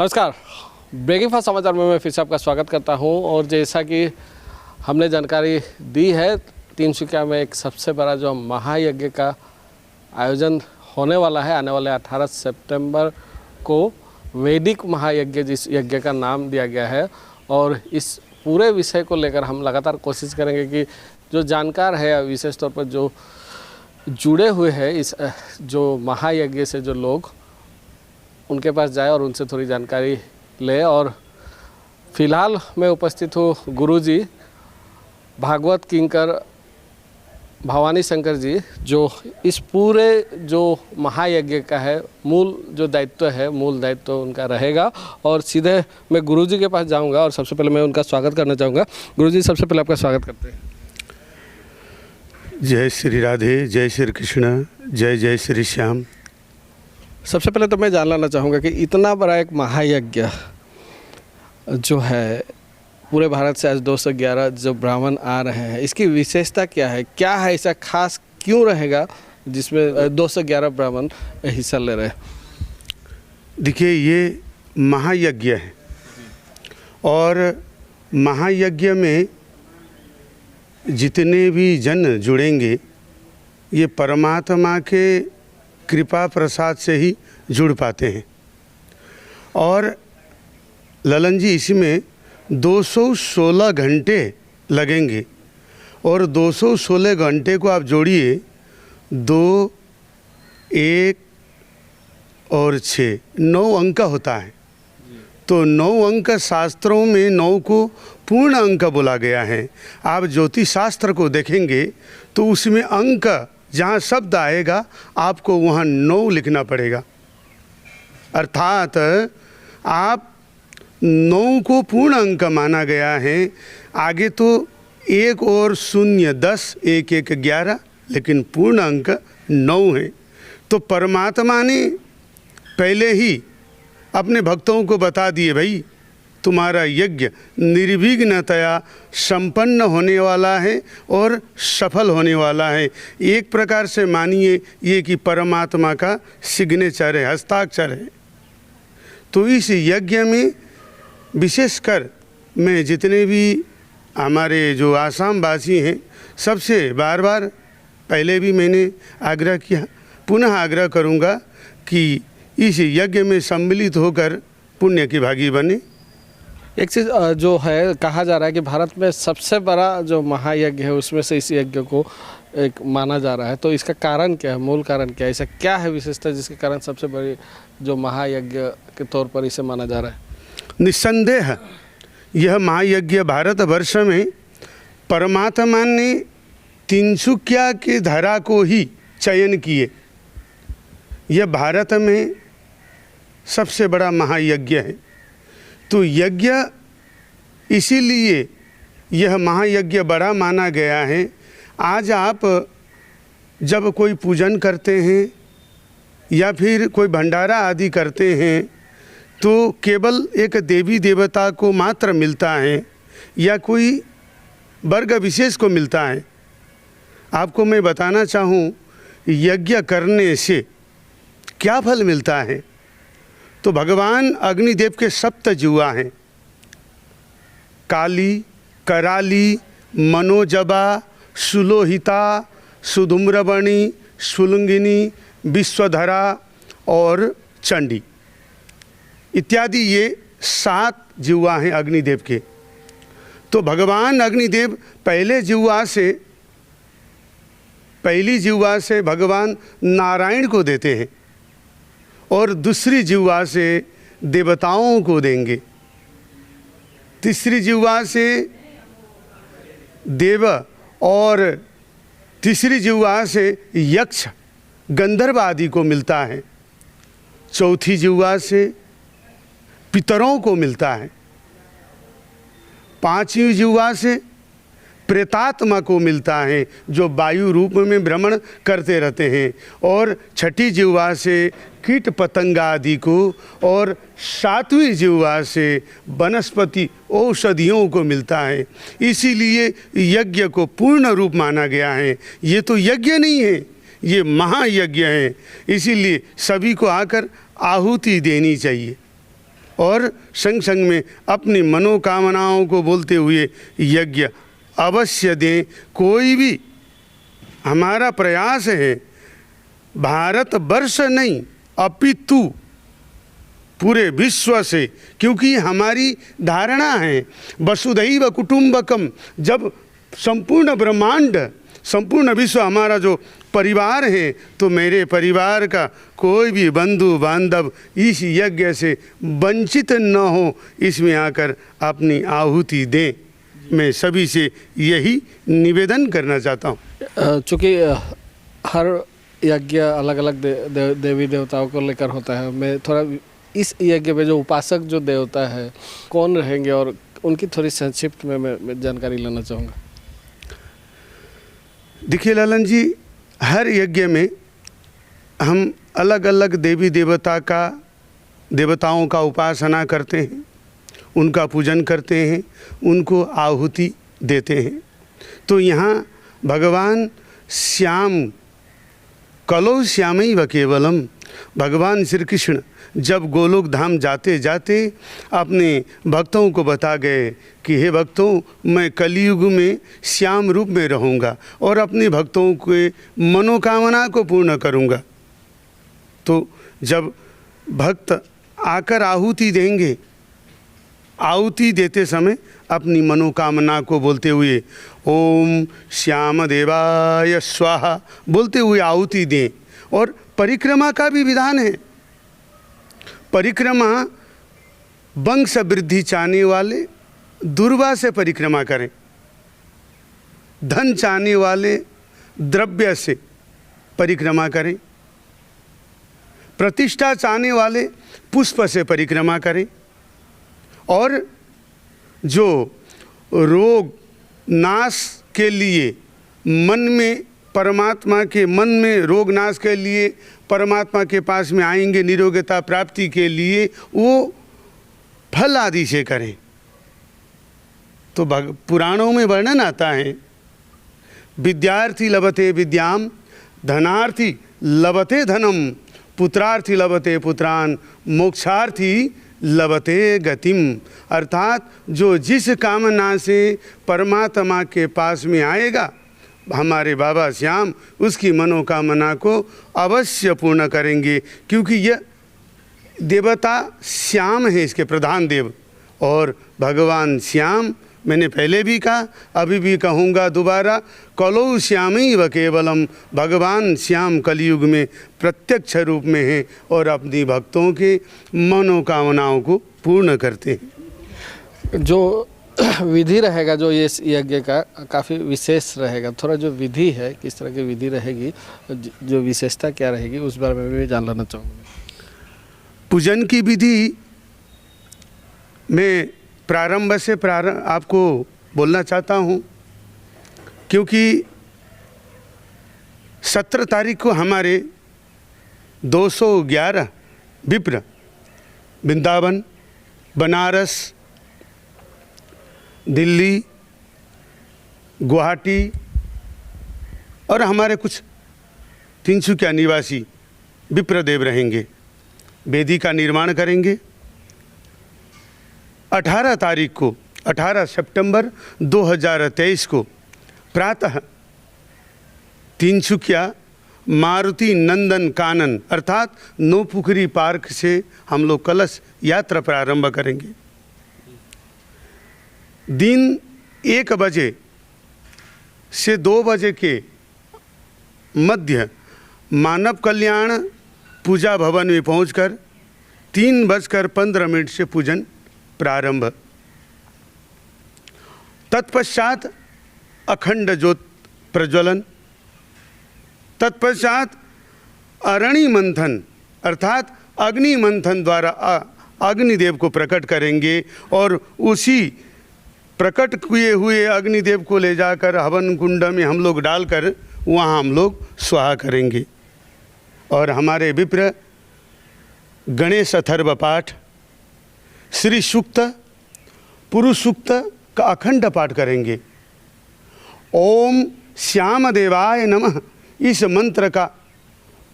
नमस्कार, breaking fast समाचार में मैं फिर से आपका स्वागत करता हूं। और जैसा कि हमने जानकारी दी है, तिनसुकिया में एक सबसे बड़ा जो महायज्ञ का आयोजन होने वाला है आने वाले 18 सितंबर को, वैदिक महायज्ञ जिस यज्ञ का नाम दिया गया है। और इस पूरे विषय को लेकर हम लगातार कोशिश करेंगे कि जो जानकार है, विशेष तौर पर जो जुड़े हुए हैं इस जो महायज्ञ से जो लोग, उनके पास जाए और उनसे थोड़ी जानकारी ले। और फिलहाल मैं उपस्थित हूँ गुरुजी भागवत किंकर भवानी शंकर जी, जो इस पूरे जो महायज्ञ का है मूल जो दायित्व है, मूल दायित्व उनका रहेगा। और सीधे मैं गुरुजी के पास जाऊंगा और सबसे पहले मैं उनका स्वागत करना चाहूँगा। गुरुजी, सबसे पहले आपका स्वागत करते हैं। जय श्री राधे, जय श्री कृष्ण, जय जय श्री श्याम। सबसे पहले तो मैं जानना चाहूँगा कि इतना बड़ा एक महायज्ञ जो है, पूरे भारत से आज 211 जो ब्राह्मण आ रहे हैं, इसकी विशेषता क्या है? क्या है ऐसा खास, क्यों रहेगा जिसमें 211 ब्राह्मण हिस्सा ले रहे हैं? देखिए, ये महायज्ञ है और महायज्ञ में जितने भी जन जुड़ेंगे, ये परमात्मा के कृपा प्रसाद से ही जुड़ पाते हैं। और ललन जी, इसमें 216 घंटे लगेंगे और 216 घंटे को आप जोड़िए, 2, 1 और 6, 9 अंक होता है। तो 9 अंक शास्त्रों में 9 को पूर्ण अंक बोला गया है। आप ज्योतिष शास्त्र को देखेंगे तो उसमें अंक जहाँ शब्द आएगा आपको वहाँ 9 लिखना पड़ेगा। अर्थात आप 9 को पूर्ण अंक माना गया है। आगे तो 1 और 0, 10, 1, 1, 11, लेकिन पूर्ण अंक 9 है। तो परमात्मा ने पहले ही अपने भक्तों को बता दिए, भाई तुम्हारा यज्ञ निर्विघ्नतया संपन्न होने वाला है और सफल होने वाला है। एक प्रकार से मानिए ये कि परमात्मा का सिग्नेचर है, हस्ताक्षर है। तो इस यज्ञ में विशेषकर मैं जितने भी हमारे जो आसाम वासी हैं, सबसे बार बार पहले भी मैंने आग्रह किया, पुनः आग्रह करूँगा कि इस यज्ञ में सम्मिलित होकर पुण्य की भागी बने। एक चीज़ जो है, कहा जा रहा है कि भारत में सबसे बड़ा जो महायज्ञ है उसमें से इस यज्ञ को एक माना जा रहा है। तो इसका कारण क्या है, मूल कारण क्या है? ऐसा क्या है विशेषता जिसके कारण सबसे बड़ी जो महायज्ञ के तौर पर इसे माना जा रहा है? निस्संदेह यह महायज्ञ भारतवर्ष में परमात्मा ने तिनसुकिया की धरा को ही चयन किए। यह भारत में सबसे बड़ा महायज्ञ है। तो यज्ञ इसीलिए यह महायज्ञ बड़ा माना गया है। आज आप जब कोई पूजन करते हैं या फिर कोई भंडारा आदि करते हैं तो केवल एक देवी देवता को मात्र मिलता है या कोई वर्ग विशेष को मिलता है। आपको मैं बताना चाहूँ, यज्ञ करने से क्या फल मिलता है। तो भगवान अग्निदेव के 7 जिह्वा हैं, काली, कराली, मनोजबा, सुलोहिता, सुधूम्रवणी, सुलुंगिनी, विश्वधरा और चंडी इत्यादि। ये 7 जिह्वा हैं अग्निदेव के। तो भगवान अग्निदेव पहली जिह्वा से भगवान नारायण को देते हैं और दूसरी जिह्वा से देवताओं को देंगे, तीसरी जिह्वा से देव और तीसरी जिह्वा से यक्ष गंधर्व आदि को मिलता है, चौथी जिह्वा से पितरों को मिलता है, 5वीं जिह्वा से प्रेतात्मा को मिलता है जो वायु रूप में भ्रमण करते रहते हैं, और 6ठी जिह्वा से कीट पतंग आदि को, और 7वीं जिह्वा से वनस्पति औषधियों को मिलता है। इसीलिए यज्ञ को पूर्ण रूप माना गया है। ये तो यज्ञ नहीं है, ये महायज्ञ है। इसीलिए सभी को आकर आहुति देनी चाहिए और संग संग में अपनी मनोकामनाओं को बोलते हुए यज्ञ अवश्य दें। कोई भी हमारा प्रयास है, भारत वर्ष नहीं अपितु पूरे विश्व से, क्योंकि हमारी धारणा है वसुधैव कुटुंबकम, जब संपूर्ण ब्रह्मांड संपूर्ण विश्व हमारा जो परिवार है, तो मेरे परिवार का कोई भी बंधु बांधव इस यज्ञ से वंचित न हो, इसमें आकर अपनी आहुति दें। मैं सभी से यही निवेदन करना चाहता हूँ। चूँकि हर यज्ञ अलग अलग देवी देवताओं को लेकर होता है, मैं थोड़ा इस यज्ञ में जो उपासक जो देवता है कौन रहेंगे और उनकी थोड़ी संक्षिप्त में मैं जानकारी लेना चाहूँगा। देखिए ललन जी, हर यज्ञ में हम अलग अलग देवी देवताओं का उपासना करते हैं, उनका पूजन करते हैं, उनको आहुति देते हैं। तो यहाँ भगवान श्याम कलो श्यामैव केवलम, भगवान श्री कृष्ण जब गोलोक धाम जाते जाते अपने भक्तों को बता गए कि हे भक्तों, मैं कलयुग में श्याम रूप में रहूँगा और अपने भक्तों के मनोकामना को पूर्ण करूँगा। तो जब भक्त आकर आहुति देंगे, आहुति देते समय अपनी मनोकामना को बोलते हुए ओम श्याम देवाय स्वाहा बोलते हुए आहुति दें। और परिक्रमा का भी विधान है। परिक्रमा वंश वृद्धि चाहने वाले दुर्वा से परिक्रमा करें, धन चाहने वाले द्रव्य से परिक्रमा करें, प्रतिष्ठा चाहने वाले पुष्प से परिक्रमा करें, और जो रोग नाश के लिए मन में परमात्मा के मन में रोग नाश के लिए परमात्मा के पास में आएंगे, निरोगता प्राप्ति के लिए वो फल आदि से करें। तो पुराणों में वर्णन आता है, विद्यार्थी लभते विद्याम, धनार्थी लभते धनम, पुत्रार्थी लभते पुत्रान, मोक्षार्थी लभते गतिम। अर्थात जो जिस कामना से परमात्मा के पास में आएगा, हमारे बाबा श्याम उसकी मनोकामना को अवश्य पूर्ण करेंगे, क्योंकि यह देवता श्याम है, इसके प्रधान देव। और भगवान श्याम, मैंने पहले भी कहा, अभी भी कहूँगा दोबारा, कलौ श्यामैव केवलम, भगवान श्याम कलयुग में प्रत्यक्ष रूप में हैं और अपनी भक्तों के मनोकामनाओं को पूर्ण करते हैं। जो विधि रहेगा जो ये यज्ञ का काफ़ी विशेष रहेगा, थोड़ा जो विधि है किस तरह की विधि रहेगी, जो विशेषता क्या रहेगी, उस बारे में भी जान लेना चाहूँगा। पूजन की विधि मैं प्रारंभ से आपको बोलना चाहता हूँ, क्योंकि 17 तारीख को हमारे 211 विप्र वृंदावन, बनारस, दिल्ली, गुवाहाटी और हमारे कुछ तिनसुकिया निवासी विप्रदेव रहेंगे, वेदी का निर्माण करेंगे। 18 तारीख को 18 सितंबर 2023 को प्रातः तिनसुकिया मारुति नंदन कानन अर्थात नौपुखरी पार्क से हम लोग कलश यात्रा प्रारंभ करेंगे। दिन 1 बजे से 2 बजे के मध्य मानव कल्याण पूजा भवन में पहुंचकर 3:15 से पूजन प्रारंभ। तत्पश्चात अखंड ज्योत प्रज्वलन, तत्पश्चात अरणि मंथन अर्थात अग्नि मंथन द्वारा अग्निदेव को प्रकट करेंगे और उसी प्रकट किए हुए अग्निदेव को ले जाकर हवन कुंड में हम लोग डालकर वहाँ हम लोग स्वाहा करेंगे। और हमारे विप्र गणेश अथर्व पाठ, श्री सूक्त, पुरुष सूक्त का अखंड पाठ करेंगे। ओम श्याम देवाय नमः इस मंत्र का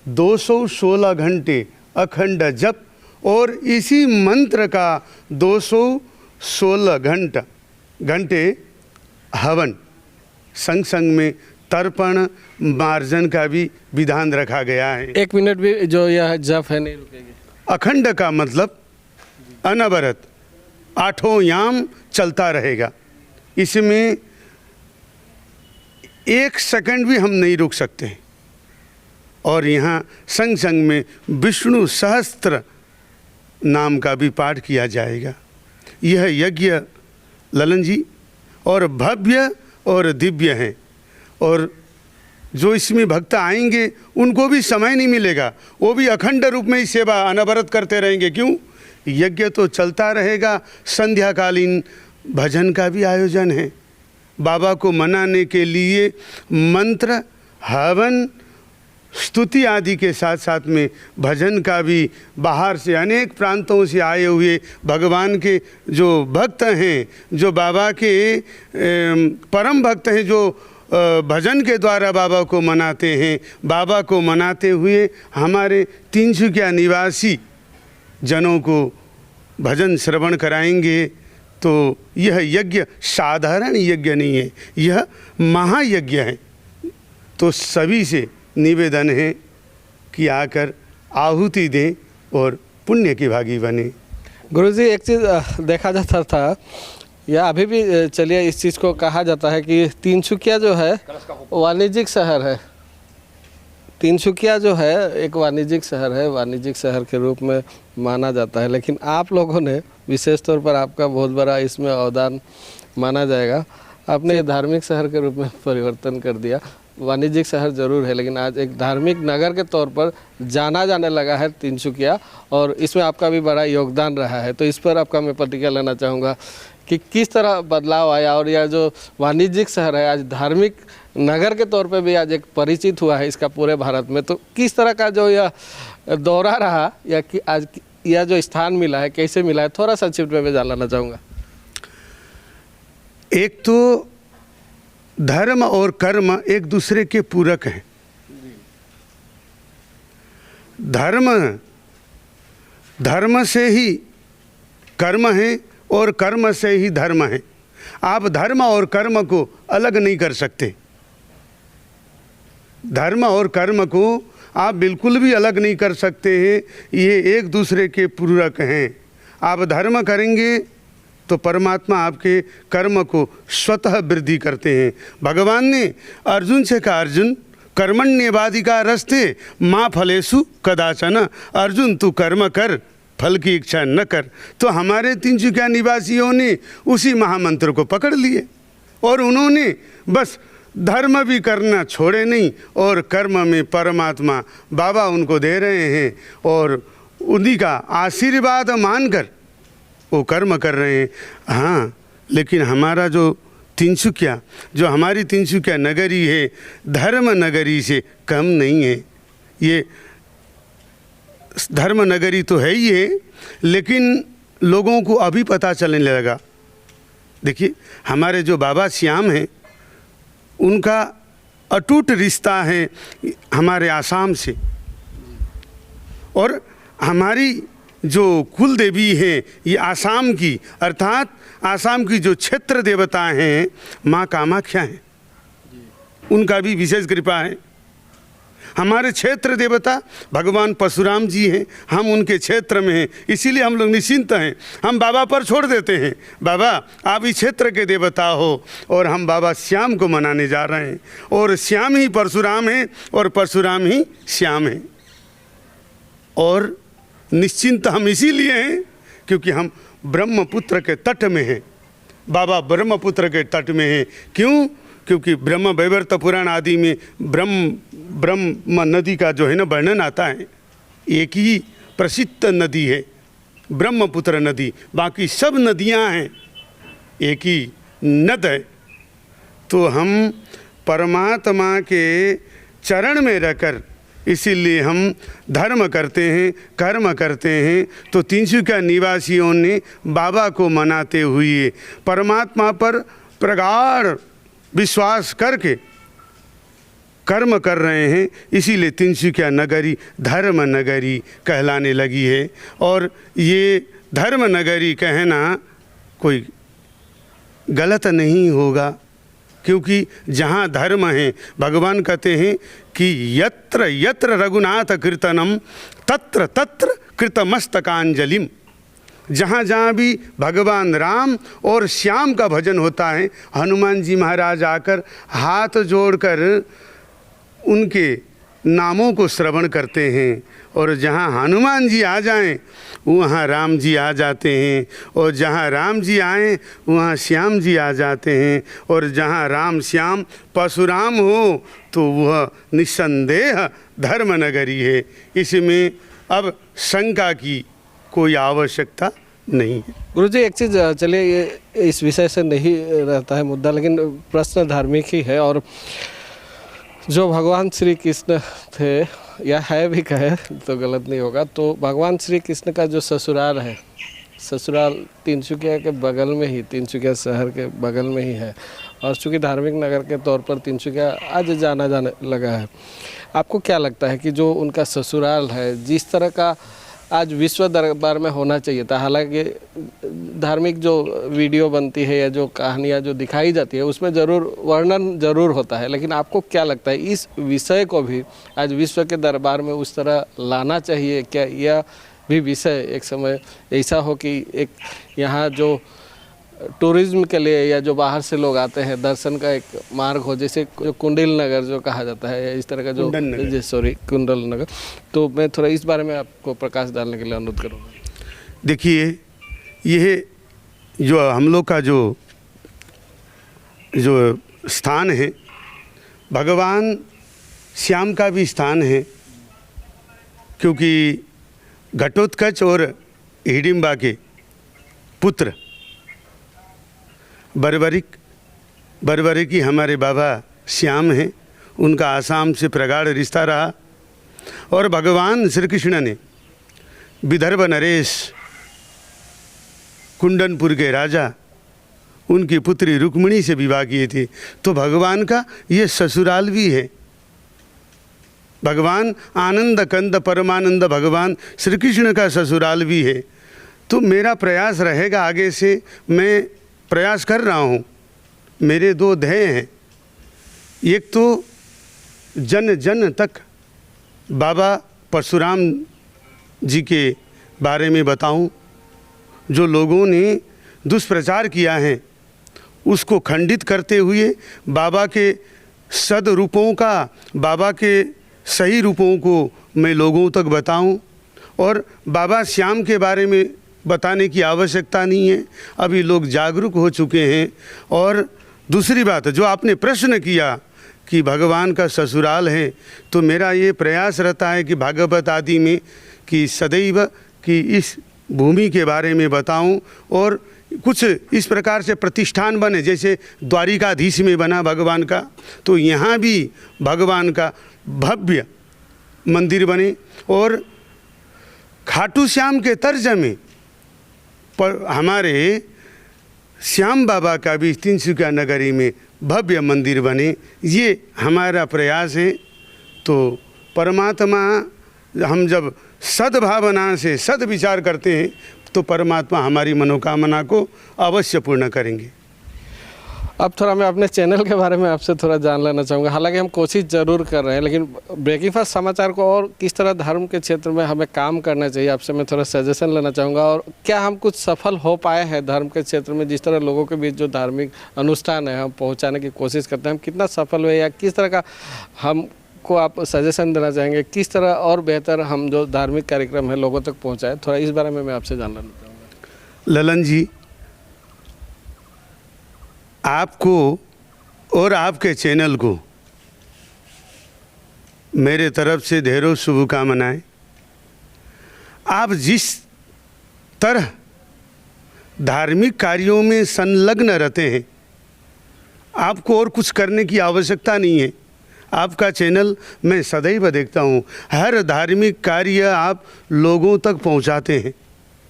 216 घंटे अखंड जप और इसी मंत्र का 216 घंटे हवन, संग संग में तर्पण मार्जन का भी विधान रखा गया है। 1 मिनट भी जो यह जप है नहीं रुकेगी। अखंड का मतलब अनवरत, 8 याम चलता रहेगा। इसमें 1 सेकंड भी हम नहीं रुक सकते। और यहाँ संग संग में विष्णु सहस्त्र नाम का भी पाठ किया जाएगा। यह यज्ञ ललन जी और भव्य और दिव्य है, और जो इसमें भक्त आएंगे उनको भी समय नहीं मिलेगा, वो भी अखंड रूप में ही सेवा अनवरत करते रहेंगे। क्यों? यज्ञ तो चलता रहेगा, संध्याकालीन भजन का भी आयोजन है। बाबा को मनाने के लिए मंत्र, हवन, स्तुति आदि के साथ साथ में भजन का भी, बाहर से अनेक प्रांतों से आए हुए भगवान के जो भक्त हैं, जो बाबा के परम भक्त हैं, जो भजन के द्वारा बाबा को मनाते हैं, बाबा को मनाते हुए हमारे तिनसुकिया निवासी जनों को भजन श्रवण कराएंगे। तो यह यज्ञ साधारण यज्ञ नहीं है, यह महायज्ञ है। तो सभी से निवेदन है कि आकर आहुति दें और पुण्य की भागी बने। गुरुजी, एक चीज़ देखा जाता था या अभी भी चलिए इस चीज़ को कहा जाता है कि तिनसुकिया जो है वाणिज्यिक शहर है। तिनसुकिया जो है एक वाणिज्यिक शहर है, वाणिज्यिक शहर के रूप में माना जाता है। लेकिन आप लोगों ने विशेष तौर पर आपका बहुत बड़ा इसमें अवदान माना जाएगा। आपने धार्मिक शहर के रूप में परिवर्तन कर दिया। वाणिज्यिक शहर जरूर है, लेकिन आज एक धार्मिक नगर के तौर पर जाना जाने लगा है तिनसुकिया, और इसमें आपका भी बड़ा योगदान रहा है। तो इस पर आपका मैं प्रतिक्रिया लेना चाहूँगा कि किस तरह बदलाव आया, और यह जो वाणिज्यिक शहर है आज धार्मिक नगर के तौर पर भी आज एक परिचित हुआ है इसका पूरे भारत में। तो किस तरह का जो यह दौरा रहा, या कि आज यह जो स्थान मिला है कैसे मिला है, थोड़ा संक्षिप्त में मैं जानना चाहूँगा। एक तो धर्म और कर्म एक दूसरे के पूरक हैं। धर्म से ही कर्म है और कर्म से ही धर्म है। आप धर्म और कर्म को अलग नहीं कर सकते। धर्म और कर्म को आप बिल्कुल भी अलग नहीं कर सकते हैं, ये एक दूसरे के पूरक हैं। आप धर्म करेंगे तो परमात्मा आपके कर्म को स्वतः वृद्धि करते हैं। भगवान ने अर्जुन से कहा, अर्जुन कर्मण्येवाधिकारस्ते माँ फलेषु कदाचन, अर्जुन तू कर्म कर, फल की इच्छा न कर। तो हमारे तिनसुकिया निवासियों ने उसी महामंत्र को पकड़ लिए और उन्होंने बस धर्म भी करना छोड़े नहीं, और कर्म में परमात्मा बाबा उनको दे रहे हैं, और उन्हीं का आशीर्वाद मानकर वो कर्म कर रहे हैं। हाँ, लेकिन हमारा जो तिनसुकिया, जो हमारी तिनसुकिया नगरी है, धर्म नगरी से कम नहीं है। ये धर्म नगरी तो है ही है, लेकिन लोगों को अभी पता चलने लगा। देखिए, हमारे जो बाबा श्याम हैं उनका अटूट रिश्ता है हमारे आसाम से, और हमारी जो कुल देवी है ये आसाम की, अर्थात आसाम की जो क्षेत्र देवता हैं माँ कामाख्या हैं, उनका भी विशेष कृपा है। हमारे क्षेत्र देवता भगवान परशुराम जी हैं, हम उनके क्षेत्र में हैं, इसीलिए हम लोग निश्चिंत हैं। हम बाबा पर छोड़ देते हैं, बाबा आप इस क्षेत्र के देवता हो, और हम बाबा श्याम को मनाने जा रहे हैं, और श्याम ही परशुराम हैं और परशुराम ही श्याम हैं। और निश्चिंत हम इसीलिए हैं क्योंकि हम ब्रह्मपुत्र के तट में हैं, बाबा ब्रह्मपुत्र के तट में हैं। क्यों? क्योंकि ब्रह्म वैवर्त पुराण आदि में ब्रह्म नदी का जो है ना वर्णन आता है। एक ही प्रसिद्ध नदी है ब्रह्मपुत्र नदी, बाकी सब नदियां हैं एक ही नद है। तो हम परमात्मा के चरण में रहकर इसीलिए हम धर्म करते हैं, कर्म करते हैं। तो तिनसुकिया निवासियों ने बाबा को मनाते हुए परमात्मा पर प्रगाढ़ विश्वास करके कर्म कर रहे हैं, इसीलिए तिनसुकिया नगरी धर्म नगरी कहलाने लगी है। और ये धर्म नगरी कहना कोई गलत नहीं होगा, क्योंकि जहाँ धर्म है, भगवान कहते हैं कि यत्र यत्र रघुनाथ कीर्तनम तत्र तत्र कृतमस्तकांजलिम। जहाँ जहाँ भी भगवान राम और श्याम का भजन होता है, हनुमान जी महाराज आकर हाथ जोड़कर उनके नामों को श्रवण करते हैं। और जहाँ हनुमान जी आ जाएं वहाँ राम जी आ जाते हैं, और जहाँ राम जी आएँ वहाँ श्याम जी आ जाते हैं, और जहाँ राम श्याम परशुराम हो तो वह निस्संदेह धर्म नगरी है। इसमें अब शंका की कोई आवश्यकता नहीं है। गुरुजी एक चीज़, चलिए ये इस विषय से नहीं रहता है मुद्दा, लेकिन प्रश्न धार्मिक ही है। और जो भगवान श्री कृष्ण थे, या है भी कहे तो गलत नहीं होगा, तो भगवान श्री कृष्ण का जो ससुराल है, ससुराल तिनसुकिया के बगल में ही, तिनसुकिया शहर के बगल में ही है। और चूँकि धार्मिक नगर के तौर पर तिनसुकिया आज जाना जाने लगा है। आपको क्या लगता है कि जो उनका ससुराल है, जिस तरह का आज विश्व दरबार में होना चाहिए था, हालांकि धार्मिक जो वीडियो बनती है या जो कहानियाँ जो दिखाई जाती है उसमें ज़रूर वर्णन ज़रूर होता है, लेकिन आपको क्या लगता है इस विषय को भी आज विश्व के दरबार में उस तरह लाना चाहिए क्या? यह भी विषय एक समय ऐसा हो कि एक यहाँ जो टूरिज्म के लिए या जो बाहर से लोग आते हैं दर्शन का एक मार्ग हो, जैसे जो कुंडल नगर जो कहा जाता है, या इस तरह का जो कुंडल नगर। तो मैं थोड़ा इस बारे में आपको प्रकाश डालने के लिए अनुरोध करूँगा। देखिए, यह जो हम लोग का जो स्थान है, भगवान श्याम का भी स्थान है, क्योंकि घटोत्कच और हिडिंबा के पुत्र बर्बरिकी हमारे बाबा श्याम हैं, उनका आसाम से प्रगाढ़ रिश्ता रहा। और भगवान श्री कृष्ण ने विदर्भ नरेश, कुंडनपुर के राजा, उनकी पुत्री रुक्मिणी से विवाह किए थे। तो भगवान का ये ससुराल भी है। भगवान आनंद कंद परमानंद भगवान श्री कृष्ण का ससुराल भी है। तो मेरा प्रयास रहेगा, आगे से मैं प्रयास कर रहा हूँ। मेरे दो ध्येय हैं, एक तो जन जन तक बाबा परशुराम जी के बारे में बताऊं। जो लोगों ने दुष्प्रचार किया है उसको खंडित करते हुए बाबा के सदरूपों का, बाबा के सही रूपों को मैं लोगों तक बताऊं। और बाबा श्याम के बारे में बताने की आवश्यकता नहीं है, अभी लोग जागरूक हो चुके हैं। और दूसरी बात, जो आपने प्रश्न किया कि भगवान का ससुराल है, तो मेरा ये प्रयास रहता है कि भागवत आदि में कि सदैव कि इस भूमि के बारे में बताऊं, और कुछ इस प्रकार से प्रतिष्ठान बने, जैसे द्वारिकाधीश में बना भगवान का, तो यहाँ भी भगवान का भव्य मंदिर बने। और खाटू श्याम के तर्ज में पर हमारे श्याम बाबा का भी तिनसुकिया नगरी में भव्य मंदिर बने, ये हमारा प्रयास है। तो परमात्मा, हम जब सद्भावना से सद विचार करते हैं तो परमात्मा हमारी मनोकामना को अवश्य पूर्ण करेंगे। अब थोड़ा मैं अपने चैनल के बारे में आपसे थोड़ा जान लेना चाहूँगा। हालांकि हम कोशिश ज़रूर कर रहे हैं, लेकिन ब्रेकिंग फास्ट समाचार को और किस तरह धर्म के क्षेत्र में हमें काम करना चाहिए, आपसे मैं थोड़ा सजेशन लेना चाहूँगा। और क्या हम कुछ सफल हो पाए हैं धर्म के क्षेत्र में, जिस तरह लोगों के बीच जो धार्मिक अनुष्ठान है हम पहुँचाने की कोशिश करते हैं, हम कितना सफल हुए, या किस तरह का हमको आप सजेशन देना चाहेंगे, किस तरह और बेहतर हम जो धार्मिक कार्यक्रम है लोगों तक पहुँचाएँ? थोड़ा इस बारे में मैं आपसे जानना चाहूँगा। ललन जी, आपको और आपके चैनल को मेरे तरफ से ढेरों शुभकामनाएं। आप जिस तरह धार्मिक कार्यों में संलग्न रहते हैं, आपको और कुछ करने की आवश्यकता नहीं है। आपका चैनल मैं सदैव देखता हूँ, हर धार्मिक कार्य आप लोगों तक पहुँचाते हैं।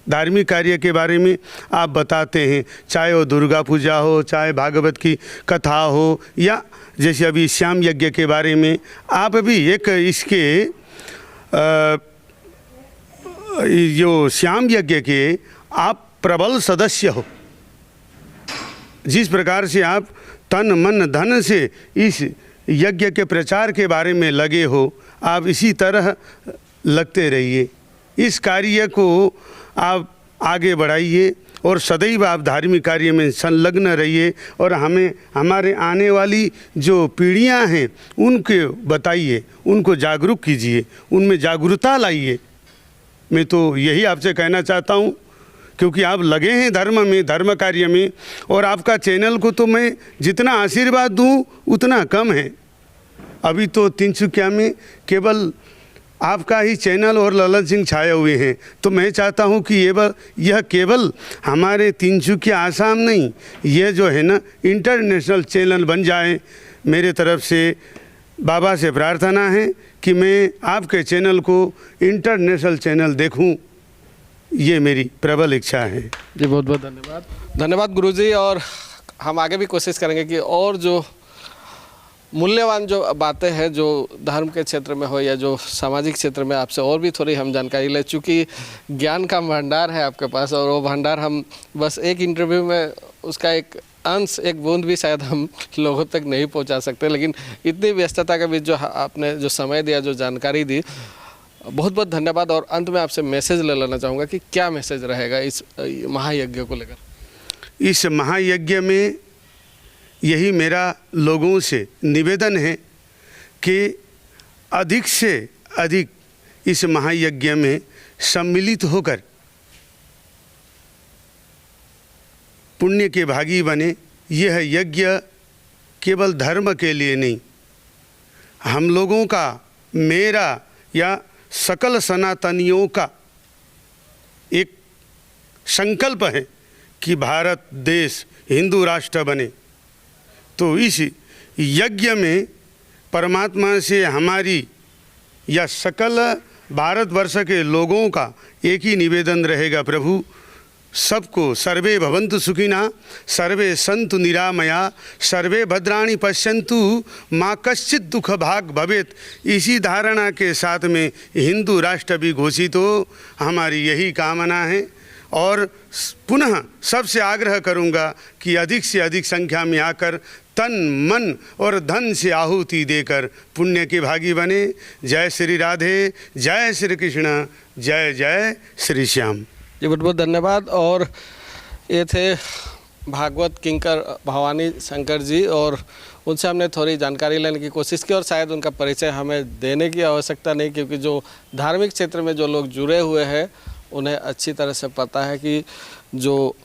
धार्मिक कार्य के बारे में आप बताते हैं, चाहे वो दुर्गा पूजा हो, चाहे भागवत की कथा हो, या जैसे अभी श्याम यज्ञ के बारे में आप भी एक इसके जो श्याम यज्ञ के आप प्रबल सदस्य हो। जिस प्रकार से आप तन मन धन से इस यज्ञ के प्रचार के बारे में लगे हो, आप इसी तरह लगते रहिए। इस कार्य को आप आगे बढ़ाइए और सदैव आप धार्मिक कार्य में संलग्न रहिए और हमें हमारे आने वाली जो पीढ़ियां हैं उनके बताइए, उनको जागरूक कीजिए, उनमें जागरूकता लाइए। मैं तो यही आपसे कहना चाहता हूँ, क्योंकि आप लगे हैं धर्म में, धर्म कार्य में, और आपका चैनल को तो मैं जितना आशीर्वाद दूँ उतना कम है। अभी तो तिनसुकिया में केवल आपका ही चैनल और ललन सिंह छाए हुए हैं, तो मैं चाहता हूं कि यह केवल हमारे तिनसुकिया आसाम नहीं, यह जो है ना इंटरनेशनल चैनल बन जाए। मेरे तरफ से बाबा से प्रार्थना है कि मैं आपके चैनल को इंटरनेशनल चैनल देखूं, ये मेरी प्रबल इच्छा है जी। बहुत बहुत धन्यवाद। धन्यवाद गुरुजी। और हम आगे भी कोशिश करेंगे कि और जो मूल्यवान जो बातें हैं जो धर्म के क्षेत्र में हो या जो सामाजिक क्षेत्र में, आपसे और भी थोड़ी हम जानकारी लें, चूँकि ज्ञान का भंडार है आपके पास, और वो भंडार हम बस एक इंटरव्यू में उसका एक अंश, एक बूंद भी शायद हम लोगों तक नहीं पहुंचा सकते। लेकिन इतनी व्यस्तता के बीच जो आपने जो समय दिया, जो जानकारी दी, बहुत बहुत धन्यवाद। और अंत में आपसे मैसेज ले लेना चाहूँगा कि क्या मैसेज रहेगा इस महायज्ञ को लेकर? इस महायज्ञ में यही मेरा लोगों से निवेदन है कि अधिक से अधिक इस महायज्ञ में सम्मिलित होकर पुण्य के भागी बने। यह यज्ञ केवल धर्म के लिए नहीं, हम लोगों का, मेरा या सकल सनातनियों का एक संकल्प है कि भारत देश हिंदू राष्ट्र बने। तो इस यज्ञ में परमात्मा से हमारी या सकल भारतवर्ष के लोगों का एक ही निवेदन रहेगा, प्रभु सबको सर्वे भवन्तु सुखिनः, सर्वे सन्तु निरामया, सर्वे भद्राणि पश्यन्तु, माँ कश्चित् दुख भाग भवेत्। इसी धारणा के साथ में हिंदू राष्ट्र भी घोषित हो, हमारी यही कामना है। और पुनः सबसे आग्रह करूंगा कि अधिक से अधिक संख्या में आकर तन मन और धन से आहुति देकर पुण्य के भागी बने। जय श्री राधे, जय श्री कृष्ण, जय जय श्री श्याम जी। बहुत बहुत धन्यवाद। और ये थे भागवत किंकर भवानी शंकर जी, और उनसे हमने थोड़ी जानकारी लेने की कोशिश की, और शायद उनका परिचय हमें देने की आवश्यकता नहीं, क्योंकि जो धार्मिक क्षेत्र में जो लोग जुड़े हुए हैं उन्हें अच्छी तरह से पता है कि जो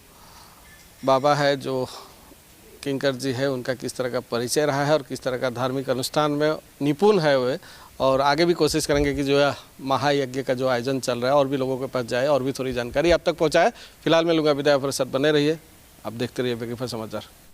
बाबा है, जो किंकर जी है, उनका किस तरह का परिचय रहा है और किस तरह का धार्मिक अनुष्ठान में निपुण है वे। और आगे भी कोशिश करेंगे कि जो है महायज्ञ का जो आयोजन चल रहा है और भी लोगों के पास जाए और भी थोड़ी जानकारी आप तक पहुंचाए। फिलहाल मैं लूँगा विदाई। पर साथ बने रहिए, आप देखते रहिए ब्रेकिंग फॉर समाचार।